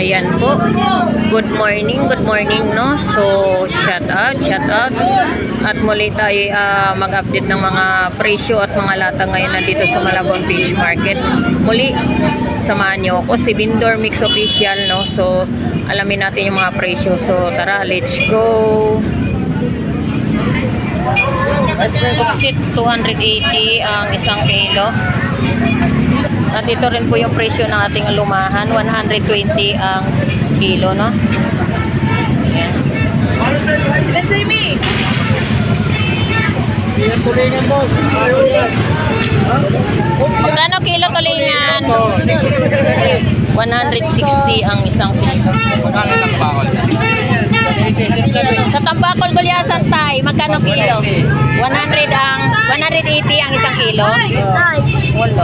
Ayan po. Good morning, no? So, shout out. At muli tayo mag-update ng mga presyo at mga lata ngayon nandito sa Malabon Fish Market. Muli, samahan nyo ako, si Bindor Mix Official, no? So, alamin natin yung mga presyo. So, tara, let's go! Pusit, 280 ang isang kilo. At ito rin po yung presyo ng ating lumahan, 120 ang kilo, no? Ayan. Let's say me. Magkano kilo tulingan? 160 ang isang kilo. Sa Tambakol Gulyasan Tay, magkano kilo? 180 ang isang kilo. Wala.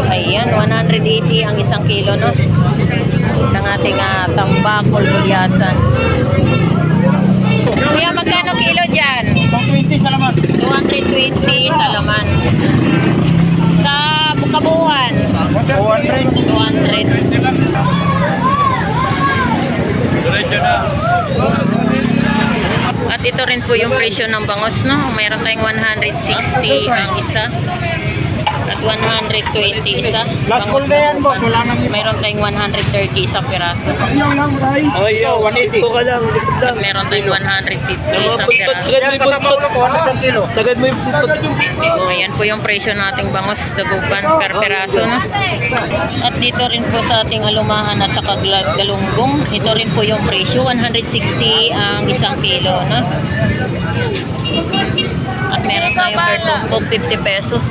Ayan, 180 ang isang kilo, no? Ng ating Tambakol Gulyasan. Kuya, magkano kilo dyan? 220 sa laman. 220 sa laman. Sa Bukabuhan? 200. At ito rin po yung presyo ng bangos, no? Mayroon tayong 160 ang isa. At 120 isa. Last call na yan, boss. Wala nang Mayroon tayong 130 isang piraso. Ayaw, 180. Ito ka lang. At meron tayong 150 isang piraso. Sagad mo yung buntot. Sagad mo yung buntot. Ayan po yung presyo nating bangos, dagupan per piraso, no? At dito rin po sa ating alumahan at saka galunggong, ito rin po yung presyo, 160 ang isang kilo, no? At meron tayong per tumpok, 50 pesos.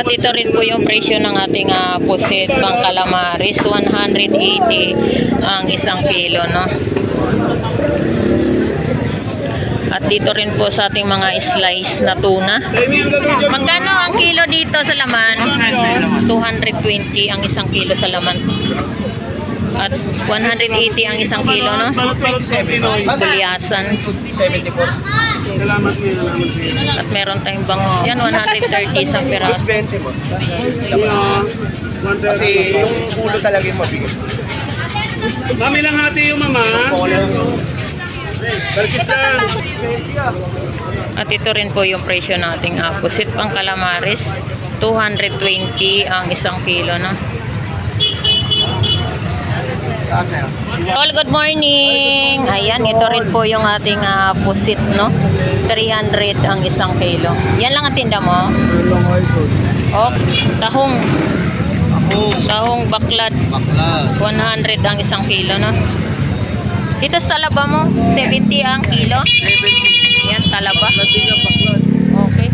At ito rin po yung presyo ng ating pusit pang calamaris, 180 ang isang kilo, no? At dito rin po sa ating mga slice na tuna. Magkano ang kilo dito sa laman? 220 ang isang kilo sa laman. At 180 ang isang kilo, no? Gulyasan. 74. At meron tayong bangus yan, 130 isang piraso. Kasi yung ulo talaga yung mabigat. Mami lang hati yung mama. Barkis lang. At ito rin po yung presyo nating pusit pang calamaris, 220 ang isang kilo, no? All good morning. Ayan, ito rin po yung ating pusit, no? 300 ang isang kilo. Yan lang ang tinda mo? Oh, tahong baklad. 100 ang isang kilo, no? Dito sa talaba mo, 70 ang kilo. 70. Yan, talaba. Okay.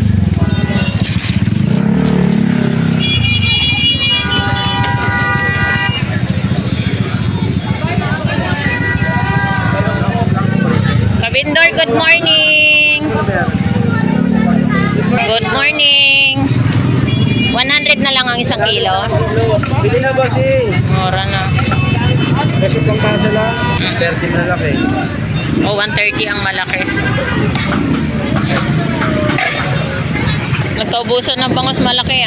Kabindor, good morning. Good morning. 100 na lang ang isang kilo. Bili na, bossing. Mura na. Kasi pang kasa lang. 30 na laki. O, 130 ang malaki. Nagkaubusan ng bangos malaki,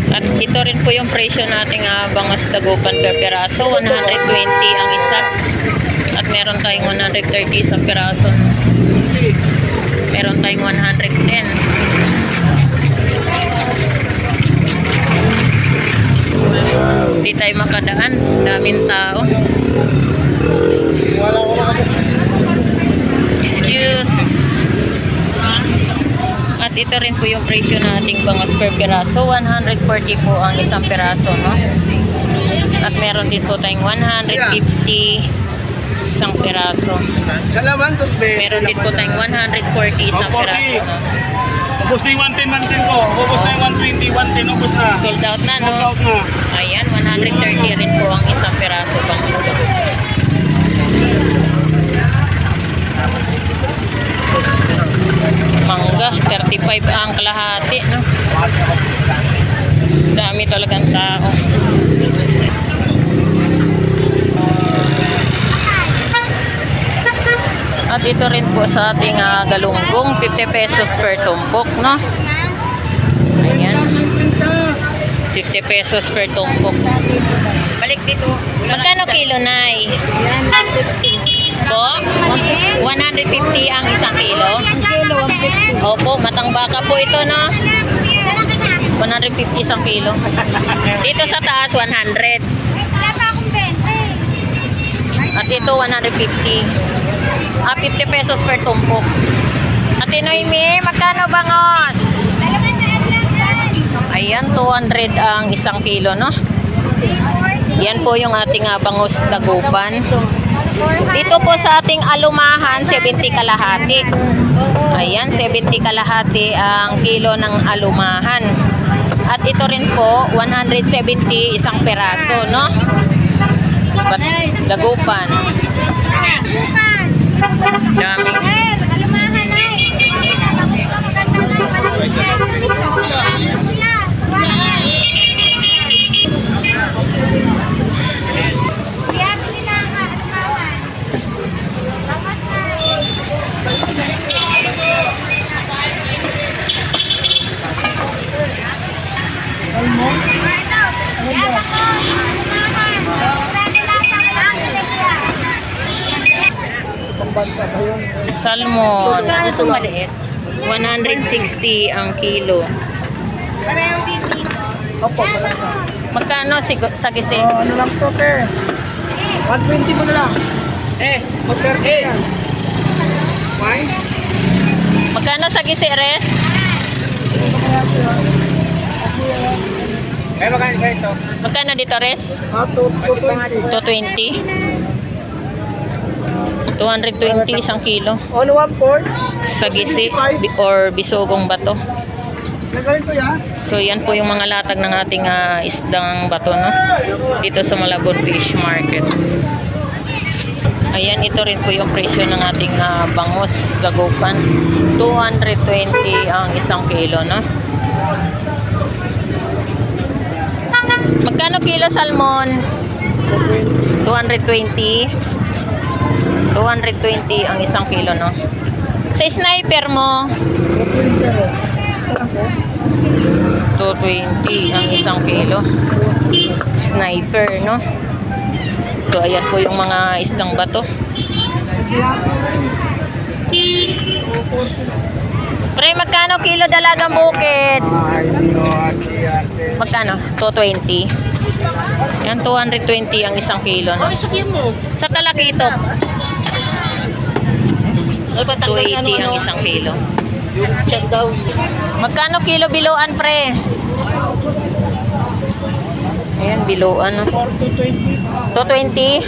At ito rin po yung presyo nating bangos dagupan per piraso, 120 ang isa. At meron tayong 130 isang piraso. Meron tayong 110. Hindi tayo makadaan, daming tao. Excuse. At ito rin po yung presyo nating bangos per piraso, 140 po ang isang piraso, no? At meron din po tayong 150, isang piraso. Salaman, tos be. Meron din po tayong 140 isang 140. piraso. No? Ubus na yung 110 ko. Ubus na yung 120, 110, ubus na. Sold out na, no? Sold out na. Ayan, 130 rin po ang isang piraso pang isda. Mangga, 35 ang kalahati, no? Dami talagang tao. At ito rin po sa ating galunggong, 50 pesos per tumpok, no? Ayan. 50 pesos per tumpok. Balik dito. Magkano kilo, Nay? Po? 150 ang isang kilo? Opo, matang baka po ito, no? 150 isang kilo. Dito sa taas, 100. Wala pa akong 20. At ito, 150. 50 pesos per tumpok. At Noemi, magkano bangos? Ayan, 200 ang isang kilo, no? Yan po yung ating bangos dagupan. Dito po sa ating alumahan, 70 kalahati. Ayan, 70 kalahati ang kilo ng alumahan. At ito rin po, 170 isang peraso, no? Dagupan. Daming. Pambansa ba yun? Salmon. Ito maliit. 160 ang kilo. Pareho din dito. Opo, balas na. Magkano sa gisi? Ano lang to, te? 120 mo na lang. Mag-30 yan. Wine? Magkano sa gisi, Res? Magkano siya ito? Magkano dito, Res? 220. 220 isang kilo. On one porch. Sa gisi or bisogong bato. Nagawin ko yan. So yan po yung mga latag ng ating isdang bato, no? Dito sa Malabon Fish Market. Ayan, ito rin po yung presyo ng ating bangus dagupan. 220 ang isang kilo, no? Magkano kilo salmon? 220. 220 ang isang kilo, no? Sa sniper mo, 220 ang isang kilo. Sniper, no? So, ayan po yung mga isdang bato. Pre, magkano kilo dalagang bukid? Magkano? 220. Yan, 220 ang isang kilo, no? Sa talakitok, 280 ang isang kilo. Magkano kilo biluan, pre? Ayan, biluan, no? 220.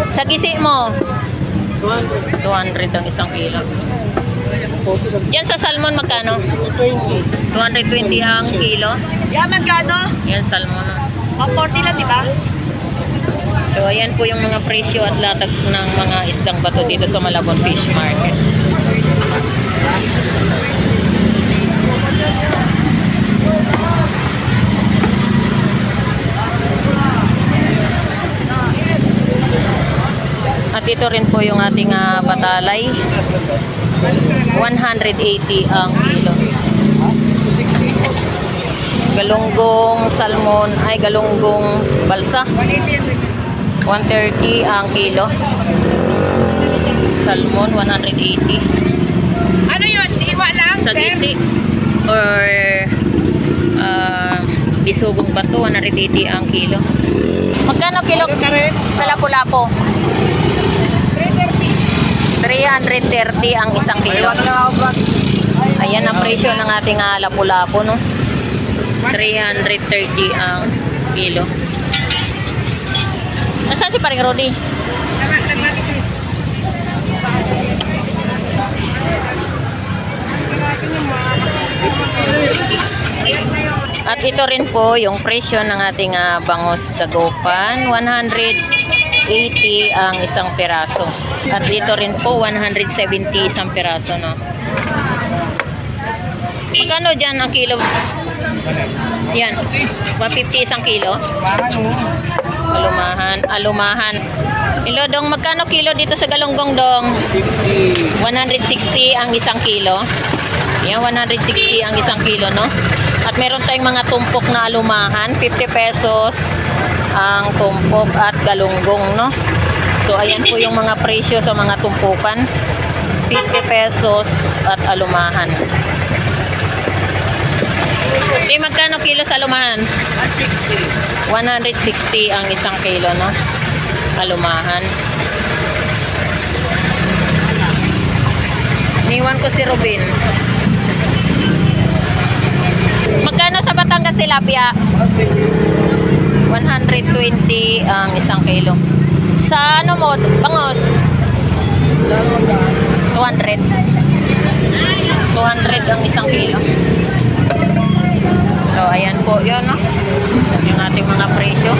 Sa gisi mo, 200 ang isang kilo. Diyan sa salmon, magkano? 220 ang kilo. Yan, magkano? Yan, salmon, no? 140 lang, di ba? So, ayan po yung mga presyo at latag ng mga isdang bato dito sa Malabon Fish Market. At ito rin po yung ating batalay. 180 ang kilo. Galunggong salmon, ay galunggong balsa. 130 ang kilo. Salmon, 180. Ano yun? Iwa lang? Sa gisi or bisugong bato, 180 ang kilo. Magkano kilo sa lapu-lapo? 330 ang isang kilo. Ayan ang presyo ng ating lapu-lapo, no? 330 ang kilo. Nasaan si paring Rudy? At ito rin po yung presyo ng ating bangus dagupan, 180 ang isang piraso. At dito rin po 170 isang piraso, no. Magkano diyan ang kilo? Yan, 150 isang kilo. Alumahan. Ilodong, magkano kilo dito sa Galunggong dong? 160 ang isang kilo. Yan, 160 ang isang kilo, no? At meron tayong mga tumpok na alumahan, 50 pesos ang tumpok at galunggong, no? So, ayan po yung mga presyo sa mga tumpukan. 50 pesos at alumahan. Okay, magkano kilo sa alumahan? 160 ang isang kilo, no? Alumahan. Niwan ko si Robin. Magkano sa Batangas tilapia? 120 ang isang kilo. Sa ano mo, bangus? 200. 200 ang isang kilo. So, ayan po yun, no? Yung ating mga presyo.